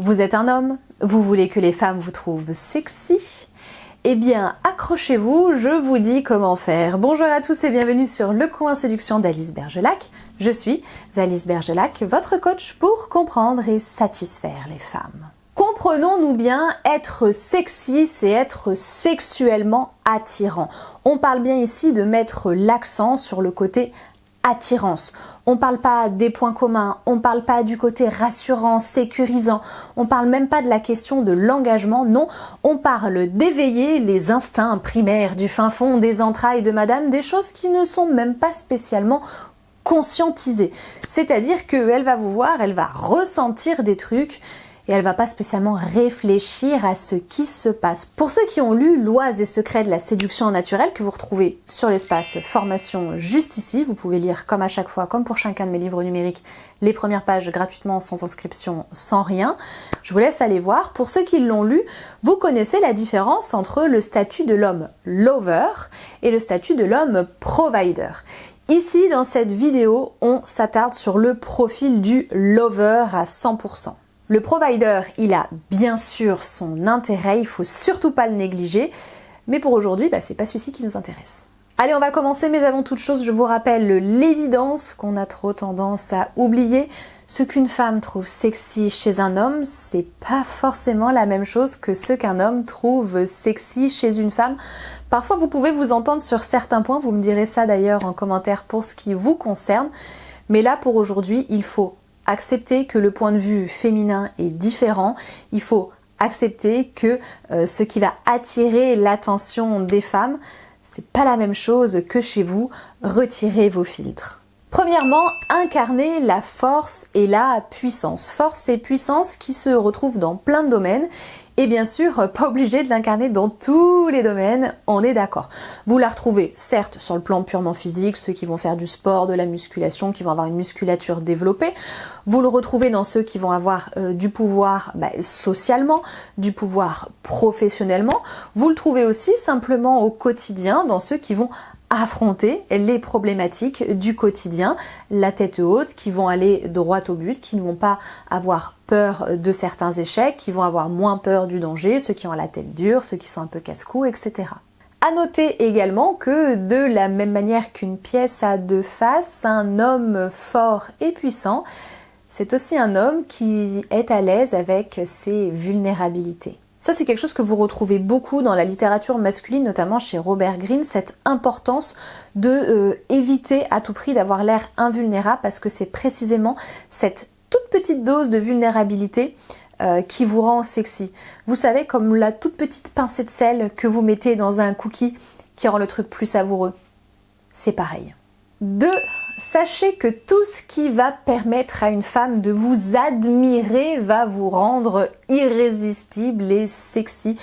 Vous êtes un homme, vous voulez que les femmes vous trouvent sexy? Eh bien, accrochez-vous, je vous dis comment faire. Bonjour à tous et bienvenue sur Le Coin Séduction d'Alice Bergelac. Je suis Alice Bergelac, votre coach pour comprendre et satisfaire les femmes. Comprenons-nous bien, être sexy, c'est être sexuellement attirant. On parle bien ici de mettre l'accent sur le côté attirance. On parle pas des points communs, on parle pas du côté rassurant, sécurisant, on parle même pas de la question de l'engagement, non, on parle d'éveiller les instincts primaires du fin fond des entrailles de madame, des choses qui ne sont même pas spécialement conscientisées. C'est-à-dire qu'elle va vous voir, elle va ressentir des trucs, et elle va pas spécialement réfléchir à ce qui se passe. Pour ceux qui ont lu Lois et secrets de la séduction naturelle, que vous retrouvez sur l'espace formation juste ici, vous pouvez lire comme à chaque fois, comme pour chacun de mes livres numériques, les premières pages gratuitement, sans inscription, sans rien. Je vous laisse aller voir. Pour ceux qui l'ont lu, vous connaissez la différence entre le statut de l'homme lover et le statut de l'homme provider. Ici, dans cette vidéo, on s'attarde sur le profil du lover à 100%. Le provider, il a bien sûr son intérêt, il faut surtout pas le négliger, mais pour aujourd'hui, c'est pas celui-ci qui nous intéresse. Allez, on va commencer, mais avant toute chose, je vous rappelle l'évidence qu'on a trop tendance à oublier. Ce qu'une femme trouve sexy chez un homme, c'est pas forcément la même chose que ce qu'un homme trouve sexy chez une femme. Parfois, vous pouvez vous entendre sur certains points, vous me direz ça d'ailleurs en commentaire pour ce qui vous concerne, mais là, pour aujourd'hui, il faut accepter que le point de vue féminin est différent, il faut accepter que ce qui va attirer l'attention des femmes, c'est pas la même chose que chez vous, retirez vos filtres. Premièrement, incarner la force et la puissance. Force et puissance qui se retrouvent dans plein de domaines. Et bien sûr, pas obligé de l'incarner dans tous les domaines, on est d'accord. Vous la retrouvez, certes, sur le plan purement physique, ceux qui vont faire du sport, de la musculation, qui vont avoir une musculature développée. Vous le retrouvez dans ceux qui vont avoir du pouvoir socialement, du pouvoir professionnellement. Vous le trouvez aussi simplement au quotidien, dans ceux qui vont affronter les problématiques du quotidien, la tête haute, qui vont aller droit au but, qui ne vont pas avoir peur de certains échecs, qui vont avoir moins peur du danger, ceux qui ont la tête dure, ceux qui sont un peu casse-cou, etc. À noter également que de la même manière qu'une pièce a deux faces, un homme fort et puissant, c'est aussi un homme qui est à l'aise avec ses vulnérabilités. Ça, c'est quelque chose que vous retrouvez beaucoup dans la littérature masculine, notamment chez Robert Greene, cette importance de éviter à tout prix d'avoir l'air invulnérable, parce que c'est précisément cette toute petite dose de vulnérabilité qui vous rend sexy. Vous savez, comme la toute petite pincée de sel que vous mettez dans un cookie qui rend le truc plus savoureux. C'est pareil. 2. Sachez que tout ce qui va permettre à une femme de vous admirer va vous rendre irrésistible et sexy.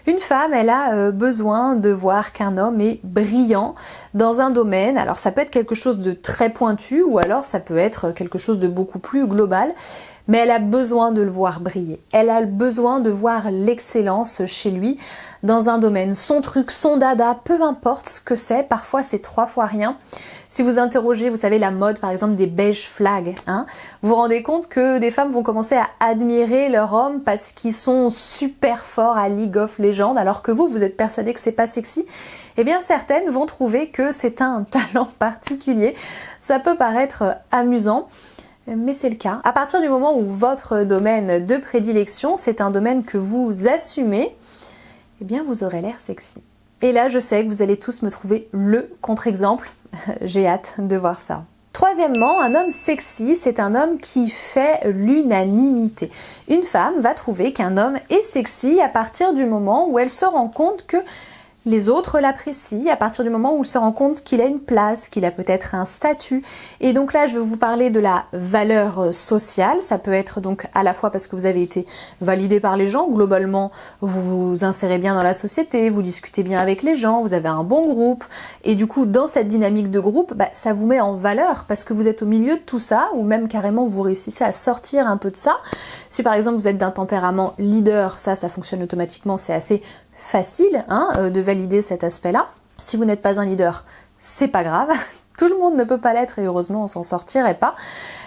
Une femme, elle a besoin de voir qu'un homme est brillant dans un domaine. Alors ça peut être quelque chose de très pointu ou alors ça peut être quelque chose de beaucoup plus global. Mais elle a besoin de le voir briller. Elle a besoin de voir l'excellence chez lui dans un domaine. Son truc, son dada, peu importe ce que c'est, parfois c'est 3 fois rien. Si vous interrogez, vous savez, la mode par exemple des beige flags, vous vous rendez compte que des femmes vont commencer à admirer leur homme parce qu'ils sont super forts à League of Legends, alors que vous êtes persuadé que c'est pas sexy. Eh bien certaines vont trouver que c'est un talent particulier. Ça peut paraître amusant, mais c'est le cas. À partir du moment où votre domaine de prédilection, c'est un domaine que vous assumez, eh bien vous aurez l'air sexy. Et là, je sais que vous allez tous me trouver le contre-exemple. J'ai hâte de voir ça. Troisièmement, un homme sexy, c'est un homme qui fait l'unanimité. Une femme va trouver qu'un homme est sexy à partir du moment où elle se rend compte que les autres l'apprécient, à partir du moment où elle se rend compte qu'il a une place, qu'il a peut-être un statut. Et donc là, je vais vous parler de la valeur sociale. Ça peut être donc à la fois parce que vous avez été validé par les gens. Globalement, vous vous insérez bien dans la société, vous discutez bien avec les gens, vous avez un bon groupe. Et du coup, dans cette dynamique de groupe, ça vous met en valeur parce que vous êtes au milieu de tout ça, ou même carrément vous réussissez à sortir un peu de ça. Si par exemple vous êtes d'un tempérament leader, ça fonctionne automatiquement, c'est assez facile de valider cet aspect-là. Si vous n'êtes pas un leader, c'est pas grave. Tout le monde ne peut pas l'être et heureusement on s'en sortirait pas.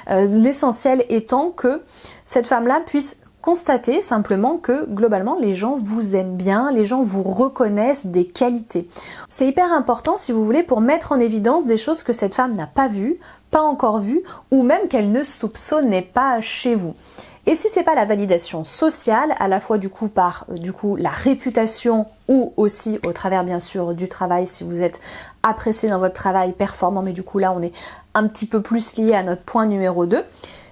L'essentiel étant que cette femme-là puisse Constatez simplement que globalement les gens vous aiment bien, les gens vous reconnaissent des qualités. C'est hyper important si vous voulez pour mettre en évidence des choses que cette femme n'a pas vues, pas encore vues ou même qu'elle ne soupçonnait pas chez vous. Et si c'est pas la validation sociale, à la fois du coup par la réputation ou aussi au travers bien sûr du travail, si vous êtes apprécié dans votre travail, performant, mais du coup là on est un petit peu plus lié à notre point numéro 2.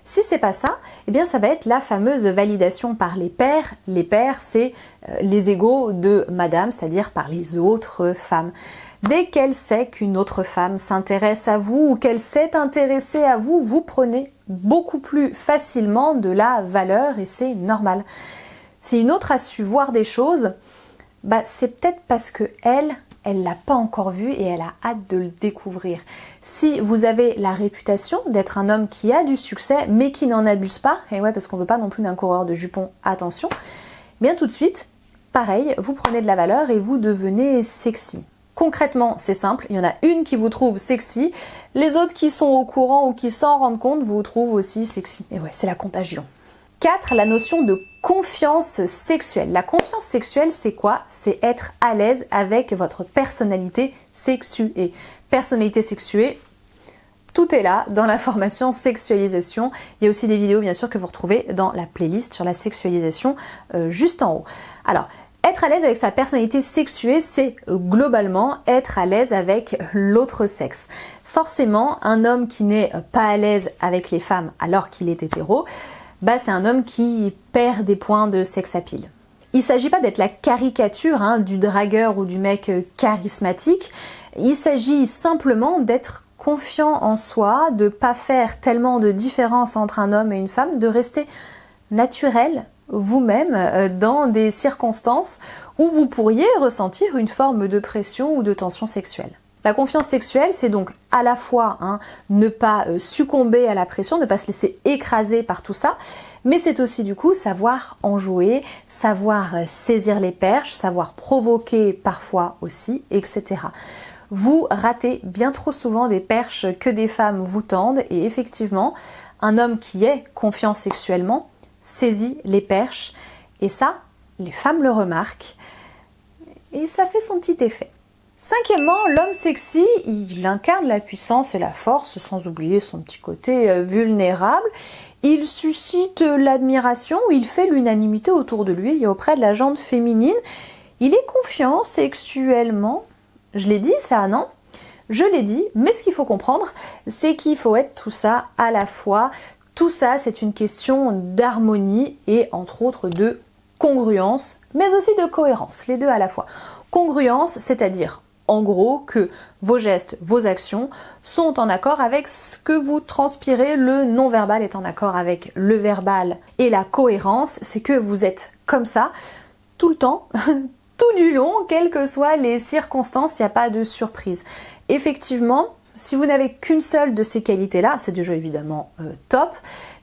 Si c'est pas ça, eh bien ça va être la fameuse validation par les pairs. Les pairs, c'est les égaux de madame, c'est-à-dire par les autres femmes. Dès qu'elle sait qu'une autre femme s'intéresse à vous ou qu'elle s'est intéressée à vous, vous prenez beaucoup plus facilement de la valeur et c'est normal. Si une autre a su voir des choses, c'est peut-être parce que elle l'a pas encore vu et elle a hâte de le découvrir. Si vous avez la réputation d'être un homme qui a du succès mais qui n'en abuse pas, et ouais parce qu'on veut pas non plus d'un coureur de jupons, attention, bien tout de suite, pareil, vous prenez de la valeur et vous devenez sexy. Concrètement, c'est simple, il y en a une qui vous trouve sexy, les autres qui sont au courant ou qui s'en rendent compte vous trouvent aussi sexy. Et ouais, c'est la contagion. 4. La notion de confiance sexuelle. La confiance sexuelle, c'est quoi? C'est être à l'aise avec votre personnalité sexuée. Personnalité sexuée, tout est là dans la formation sexualisation. Il y a aussi des vidéos bien sûr que vous retrouvez dans la playlist sur la sexualisation juste en haut. Alors, être à l'aise avec sa personnalité sexuée, c'est globalement être à l'aise avec l'autre sexe. Forcément, un homme qui n'est pas à l'aise avec les femmes alors qu'il est hétéro, c'est un homme qui perd des points de sex appeal. Il ne s'agit pas d'être la caricature du dragueur ou du mec charismatique, il s'agit simplement d'être confiant en soi, de ne pas faire tellement de différence entre un homme et une femme, de rester naturel vous-même dans des circonstances où vous pourriez ressentir une forme de pression ou de tension sexuelle. La confiance sexuelle, c'est donc à la fois ne pas succomber à la pression, ne pas se laisser écraser par tout ça, mais c'est aussi du coup savoir en jouer, savoir saisir les perches, savoir provoquer parfois aussi, etc. Vous ratez bien trop souvent des perches que des femmes vous tendent et effectivement, un homme qui est confiant sexuellement saisit les perches et ça, les femmes le remarquent et ça fait son petit effet. Cinquièmement, l'homme sexy, il incarne la puissance et la force sans oublier son petit côté vulnérable. Il suscite l'admiration, il fait l'unanimité autour de lui et auprès de la gente féminine. Il est confiant sexuellement. Je l'ai dit ça, non? Je l'ai dit, mais ce qu'il faut comprendre, c'est qu'il faut être tout ça à la fois. Tout ça, c'est une question d'harmonie et entre autres de congruence, mais aussi de cohérence, les deux à la fois. Congruence, c'est-à-dire en gros que vos gestes, vos actions sont en accord avec ce que vous transpirez, le non-verbal est en accord avec le verbal. Et la cohérence, c'est que vous êtes comme ça tout le temps, tout du long, quelles que soient les circonstances, il n'y a pas de surprise. Effectivement, si vous n'avez qu'une seule de ces qualités-là, c'est déjà évidemment top,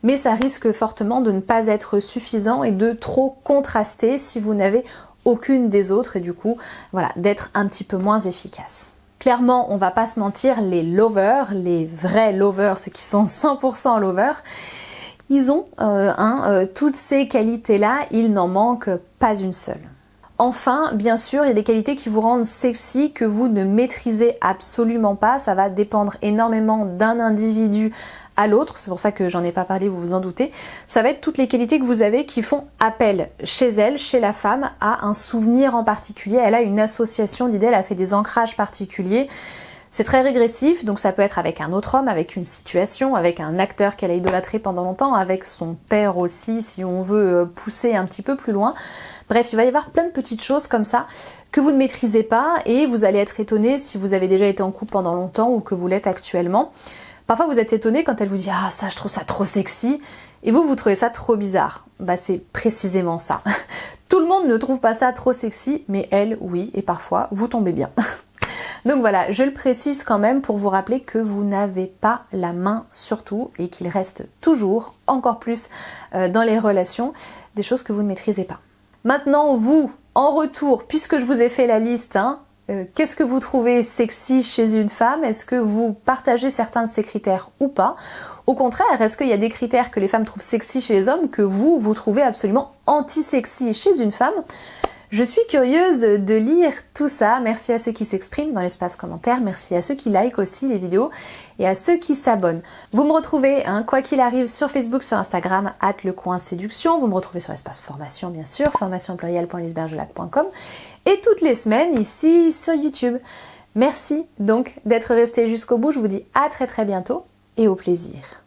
mais ça risque fortement de ne pas être suffisant et de trop contraster si vous n'avez aucune des autres et du coup, voilà, d'être un petit peu moins efficace. Clairement, on va pas se mentir, les lovers, les vrais lovers, ceux qui sont 100% lovers, ils ont toutes ces qualités-là, il n'en manque pas une seule. Enfin, bien sûr, il y a des qualités qui vous rendent sexy que vous ne maîtrisez absolument pas. Ça va dépendre énormément d'un individu à l'autre. C'est pour ça que j'en ai pas parlé, vous vous en doutez. Ça va être toutes les qualités que vous avez qui font appel chez elle, chez la femme, à un souvenir en particulier. Elle a une association d'idées, elle a fait des ancrages particuliers. C'est très régressif, donc ça peut être avec un autre homme, avec une situation, avec un acteur qu'elle a idolâtré pendant longtemps, avec son père aussi, si on veut pousser un petit peu plus loin. Bref, il va y avoir plein de petites choses comme ça que vous ne maîtrisez pas et vous allez être étonné si vous avez déjà été en couple pendant longtemps ou que vous l'êtes actuellement. Parfois vous êtes étonné quand elle vous dit « Ah ça je trouve ça trop sexy » et vous trouvez ça trop bizarre. C'est précisément ça. Tout le monde ne trouve pas ça trop sexy, mais elle oui, et parfois vous tombez bien. Donc voilà, je le précise quand même pour vous rappeler que vous n'avez pas la main sur tout et qu'il reste toujours, encore plus dans les relations, des choses que vous ne maîtrisez pas. Maintenant, vous, en retour, puisque je vous ai fait la liste, qu'est-ce que vous trouvez sexy chez une femme? Est-ce que vous partagez certains de ces critères ou pas? Au contraire, est-ce qu'il y a des critères que les femmes trouvent sexy chez les hommes que vous trouvez absolument anti-sexy chez une femme? Je suis curieuse de lire tout ça. Merci à ceux qui s'expriment dans l'espace commentaire, merci à ceux qui like aussi les vidéos et à ceux qui s'abonnent. Vous me retrouvez, quoi qu'il arrive, sur Facebook, sur Instagram, @lecoinséduction. Vous me retrouvez sur l'espace formation, bien sûr, formation@alicebergelac.com, et toutes les semaines ici sur YouTube. Merci donc d'être resté jusqu'au bout. Je vous dis à très bientôt et au plaisir.